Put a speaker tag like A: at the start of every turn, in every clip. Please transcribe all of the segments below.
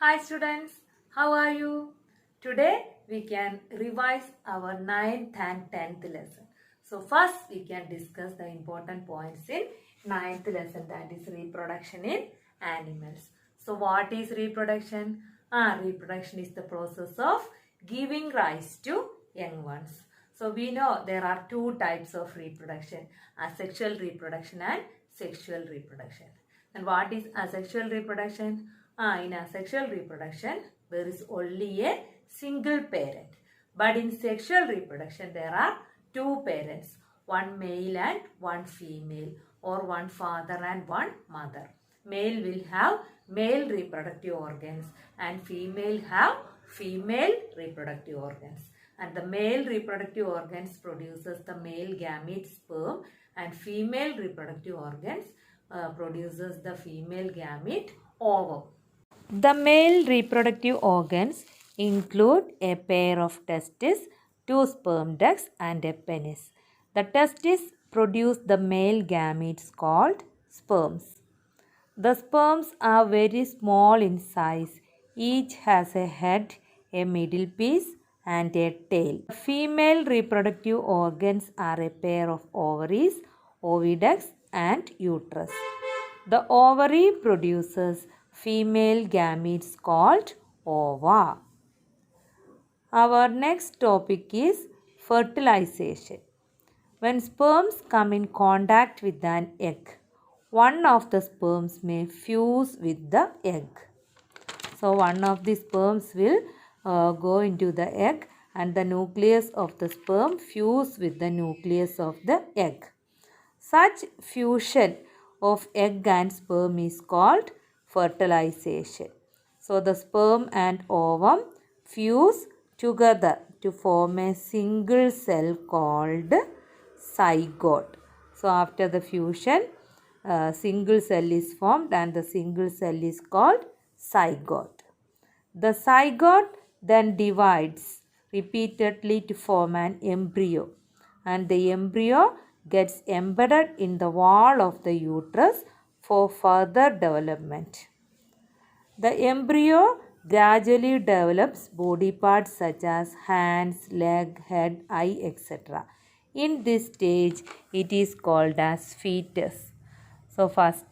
A: Hi students, how are you? Today we can revise our ninth and 10th lesson. So first we can discuss the important points in ninth lesson, that is reproduction in animals. So what is reproduction? Reproduction is the process of giving rise to young ones. So we know there are two types of reproduction, asexual reproduction and sexual reproduction. And what is asexual reproduction? In asexual reproduction, there is only a single parent. But in sexual reproduction, there are two parents, one male and one female, or one father and one mother. Male will have male reproductive organs and female have female reproductive organs. And the male reproductive organs produces the male gamete sperm, and female reproductive organs produces the female gamete ovum. The male reproductive organs include a pair of testes, two sperm ducts, and a penis. The testes produce the male gametes called sperms. The sperms are very small in size. Each has a head, a middle piece, and a tail. Female reproductive organs are a pair of ovaries, oviducts, and uterus. The ovary produces female gametes called ova. Our next topic is fertilization. When sperms come in contact with an egg, one of the sperms may fuse with the egg. So one of the sperms will go into the egg, and the nucleus of the sperm fuse with the nucleus of the egg. Such fusion of egg and sperm is called fertilization. So the sperm and ovum fuse together to form a single cell called zygote. So after the fusion, single cell is formed, and the single cell is called zygote. The zygote then divides repeatedly to form an embryo, and the embryo gets embedded in the wall of the uterus for further development. The embryo gradually develops body parts such as hands, leg, head, eye, etc. In this stage, it is called as fetus. So first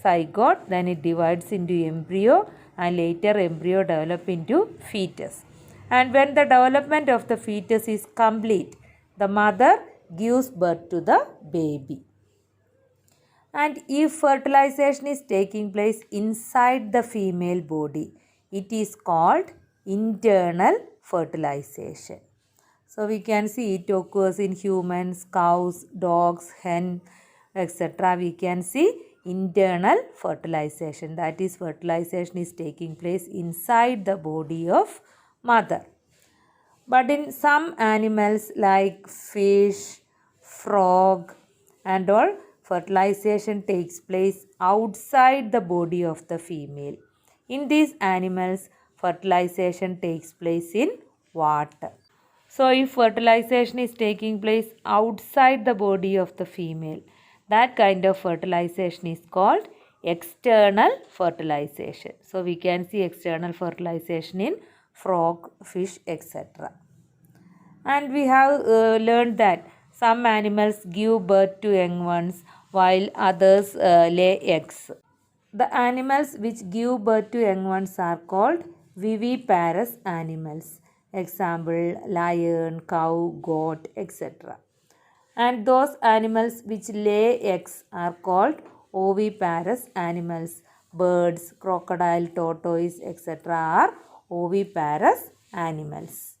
A: zygote, then it divides into embryo, and later embryo develop into fetus. And when the development of the fetus is complete, the mother gives birth to the baby. And if fertilization is taking place inside the female body, it is called internal fertilization. So we can see it occurs in humans, cows, dogs, hen, etc. We can see internal fertilization. That is, fertilization is taking place inside the body of mother. But in some animals like fish, frog, and all, fertilization takes place outside the body of the female. In these animals, fertilization takes place in water. So if fertilization is taking place outside the body of the female, that kind of fertilization is called external fertilization. So we can see external fertilization in frog, fish, etc. And we have learned that some animals give birth to young ones while others lay eggs. The animals which give birth to young ones are called viviparous animals. Example, lion, cow, goat, etc. And those animals which lay eggs are called oviparous animals. Birds, crocodile, tortoise, etc. are oviparous animals.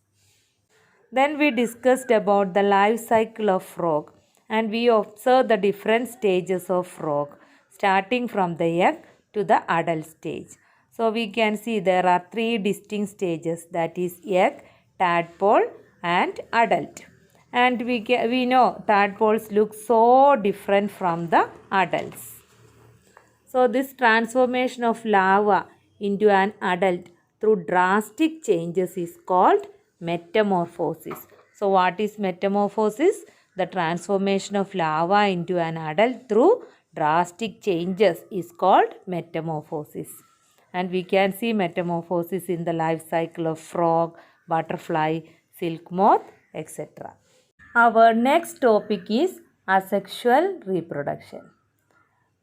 A: Then we discussed about the life cycle of frog, and we observed the different stages of frog starting from the egg to the adult stage. So we can see there are three distinct stages, that is egg, tadpole and adult. And we know tadpoles look so different from the adults. So this transformation of larva into an adult through drastic changes is called metamorphosis. So what is metamorphosis? The transformation of larva into an adult through drastic changes is called metamorphosis. And we can see metamorphosis in the life cycle of frog, butterfly, silk moth, etc. Our next topic is asexual reproduction.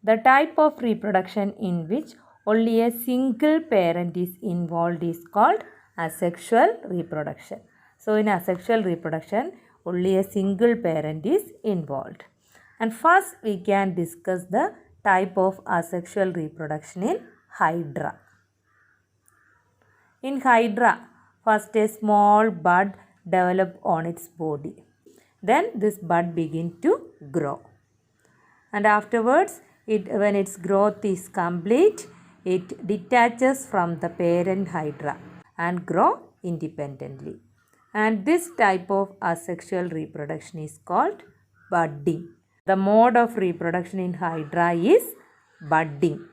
A: The type of reproduction in which only a single parent is involved is called asexual reproduction. So in asexual reproduction, only a single parent is involved. And first we can discuss the type of asexual reproduction in Hydra. In Hydra, first a small bud develops on its body. Then this bud begins to grow. And afterwards, when its growth is complete, it detaches from the parent Hydra and grow independently. And this type of asexual reproduction is called budding. The mode of reproduction in Hydra is budding.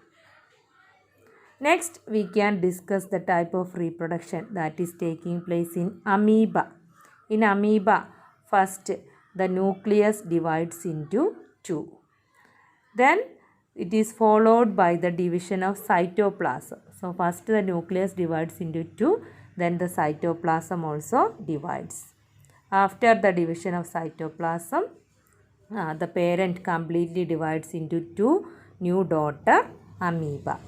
A: Next, we can discuss the type of reproduction that is taking place in amoeba. In amoeba, first the nucleus divides into two. Then it is followed by the division of cytoplasm. So first the nucleus divides into two, then the cytoplasm also divides. After the division of cytoplasm, the parent completely divides into two new daughter amoeba.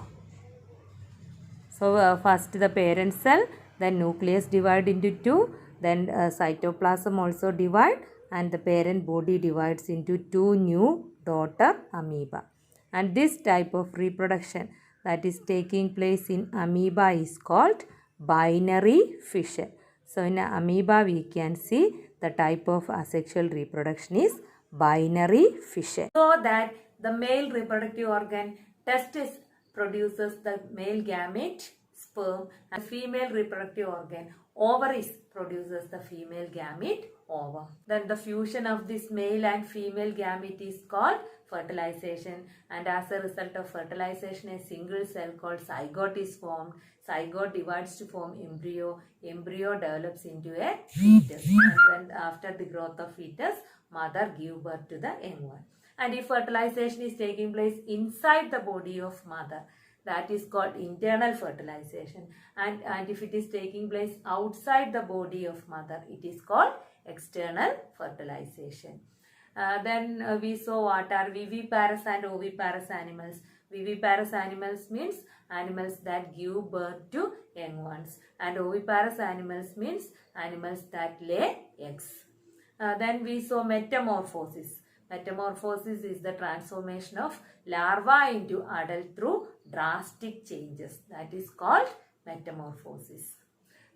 A: So first the parent cell, then nucleus divide into two, then cytoplasm also divide, and the parent body divides into two new daughter amoeba. And this type of reproduction that is taking place in amoeba is called binary fission. So in amoeba we can see the type of asexual reproduction is binary fission. So that the male reproductive organ testis produces the male gamete, sperm, and female reproductive organ, ovaries, produces the female gamete, ovum. Then the fusion of this male and female gamete is called fertilization, and as a result of fertilization, a single cell called zygote is formed. Zygote divides to form embryo. Embryo develops into a fetus, and when after the growth of fetus, mother gives birth to the young one. And if fertilization is taking place inside the body of mother, that is called internal fertilization. And if it is taking place outside the body of mother, it is called external fertilization. Then we saw what are viviparous and oviparous animals. Viviparous animals means animals that give birth to young ones, and oviparous animals means animals that lay eggs. Then we saw metamorphosis. Metamorphosis is the transformation of larva into adult through drastic changes. That is called metamorphosis.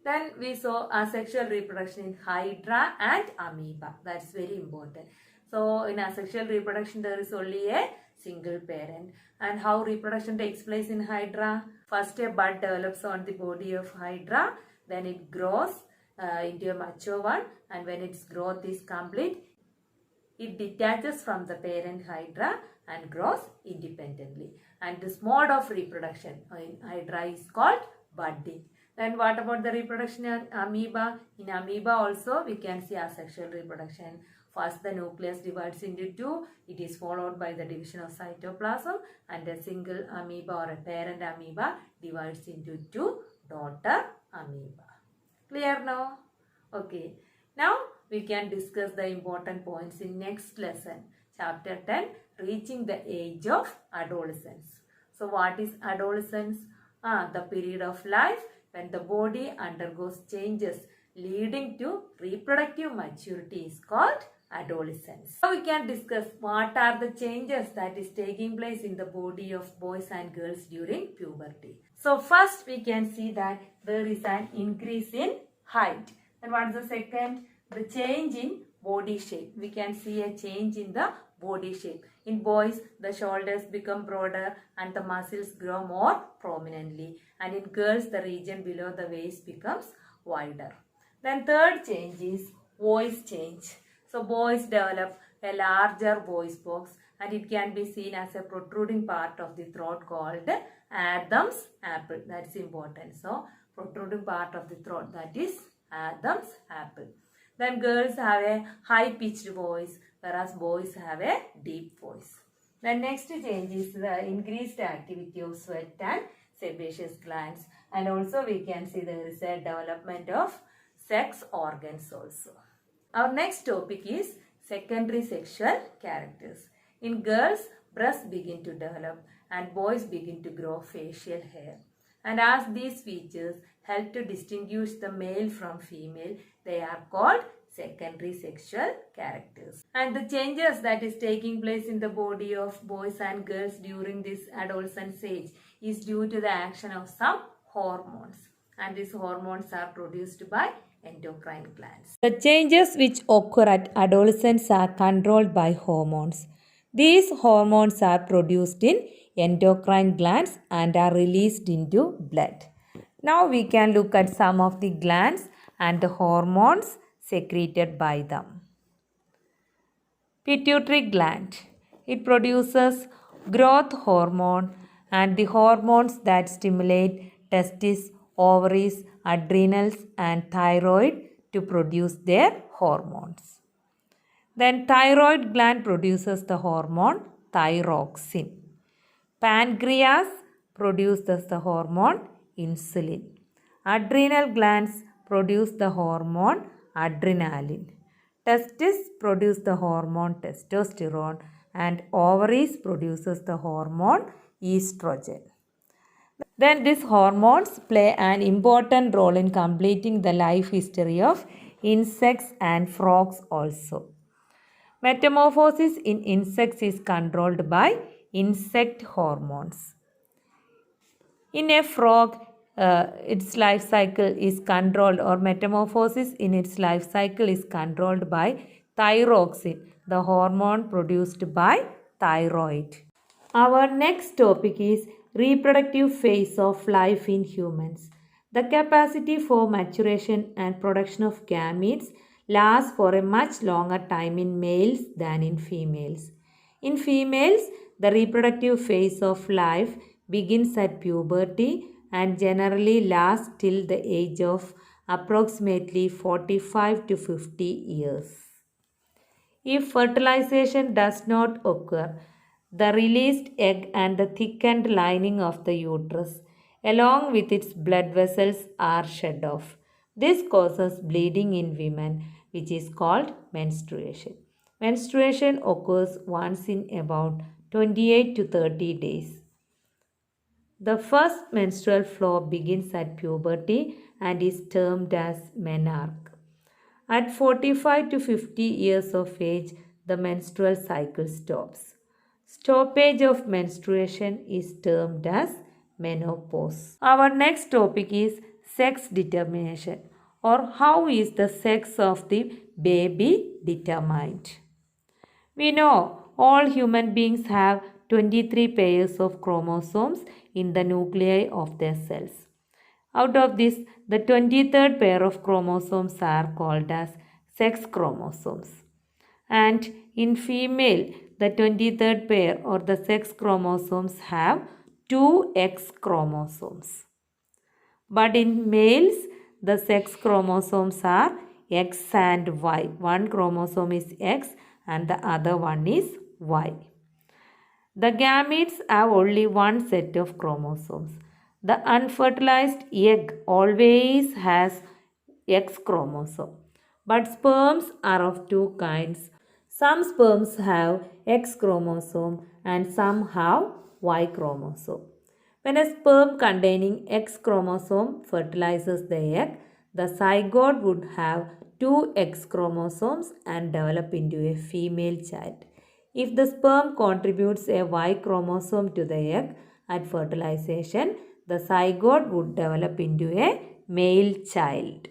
A: Then we saw asexual reproduction in Hydra and amoeba. That's very important. So in asexual reproduction there is only a single parent. And how reproduction takes place in Hydra? First a bud develops on the body of Hydra. Then it grows into a mature one, and when its growth is complete, it detaches from the parent Hydra and grows independently. And this mode of reproduction in Hydra is called budding. Then what about the reproduction in amoeba? In amoeba also we can see asexual reproduction. First the nucleus divides into two. It is followed by the division of cytoplasm, and a single amoeba or a parent amoeba divides into two daughter amoeba. Clear now? Okay. Now we can discuss the important points in next lesson. Chapter 10, reaching the age of adolescence. So what is adolescence? The period of life when the body undergoes changes leading to reproductive maturity is called adolescence. Now we can discuss what are the changes that is taking place in the body of boys and girls during puberty. So first we can see that there is an increase in height. And what is the second? The change in body shape. We can see a change in the body shape. In boys, the shoulders become broader and the muscles grow more prominently. And in girls, the region below the waist becomes wider. Then third change is voice change. So boys develop a larger voice box, and it can be seen as a protruding part of the throat called Adam's apple. That's important. So protruding part of the throat, that is Adam's apple. Then girls have a high-pitched voice, whereas boys have a deep voice. The next change is the increased activity of sweat and sebaceous glands, and also we can see there is a development of sex organs also. Our next topic is secondary sexual characters. In girls, breasts begin to develop and boys begin to grow facial hair. And as these features help to distinguish the male from female, they are called secondary sexual characters. And the changes that is taking place in the body of boys and girls during this adolescent age is due to the action of some hormones. And these hormones are produced by endocrine glands. The changes which occur at adolescence are controlled by hormones. These hormones are produced in endocrine glands and are released into blood. Now we can look at some of the glands and the hormones secreted by them. Pituitary gland. It produces growth hormone and the hormones that stimulate testes, ovaries, adrenals and thyroid to produce their hormones. Then thyroid gland produces the hormone thyroxine. Pancreas produces the hormone insulin. Adrenal glands produce the hormone adrenaline. Testes produce the hormone testosterone and ovaries produces the hormone estrogen. Then these hormones play an important role in completing the life history of insects and frogs also. Metamorphosis in insects is controlled by insect hormones. In a frog, its life cycle is controlled, or metamorphosis in its life cycle is controlled by thyroxine, the hormone produced by thyroid. Our next topic is reproductive phase of life in humans. The capacity for maturation and production of gametes lasts for a much longer time in males than in females. In females, the reproductive phase of life begins at puberty and generally lasts till the age of approximately 45 to 50 years. If fertilization does not occur, the released egg and the thickened lining of the uterus, along with its blood vessels, are shed off. This causes bleeding in women, which is called menstruation. Menstruation occurs once in about 28 to 30 days. The first menstrual flow begins at puberty and is termed as menarche. At 45 to 50 years of age, the menstrual cycle stops. Stoppage of menstruation is termed as menopause. Our next topic is sex determination, or how is the sex of the baby determined. We know all human beings have 23 pairs of chromosomes in the nuclei of their cells. Out of this, the 23rd pair of chromosomes are called as sex chromosomes. And in female, the 23rd pair or the sex chromosomes have 2 X chromosomes. But in males, the sex chromosomes are X and Y. One chromosome is X and the other one is Y. The gametes have only one set of chromosomes. The unfertilized egg always has X chromosome. But sperms are of two kinds. Some sperms have X chromosome and some have Y chromosome. When a sperm containing X chromosome fertilizes the egg, the zygote would have 2 X chromosomes and develop into a female child. If the sperm contributes a Y chromosome to the egg at fertilization, the zygote would develop into a male child.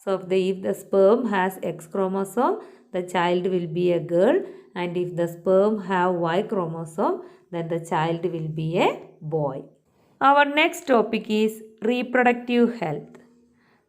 A: So if the sperm has X chromosome, the child will be a girl, and if the sperm have Y chromosome, then the child will be a boy. Our next topic is reproductive health.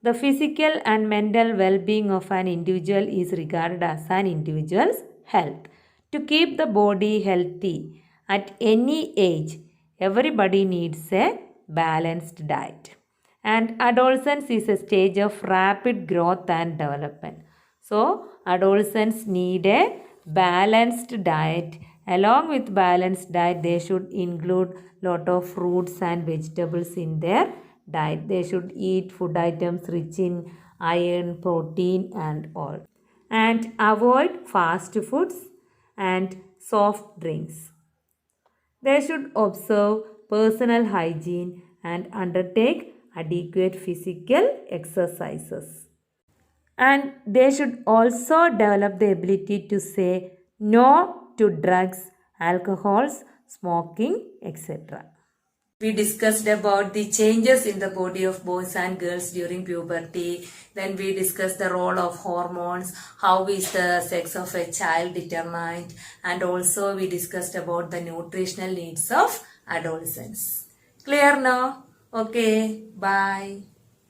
A: The physical and mental well-being of an individual is regarded as an individual's health. To keep the body healthy at any age, everybody needs a balanced diet. And adolescence is a stage of rapid growth and development. So, adolescents need a balanced diet Along with balanced diet, they should include lot of fruits and vegetables in their diet. They should eat food items rich in iron, protein and all. And avoid fast foods and soft drinks. They should observe personal hygiene and undertake adequate physical exercises. And they should also develop the ability to say no to drugs, alcohols, smoking, etc. We discussed about the changes in the body of boys and girls during puberty. Then we discussed the role of hormones, how is the sex of a child determined, and also we discussed about the nutritional needs of adolescents. Clear now? Okay, bye.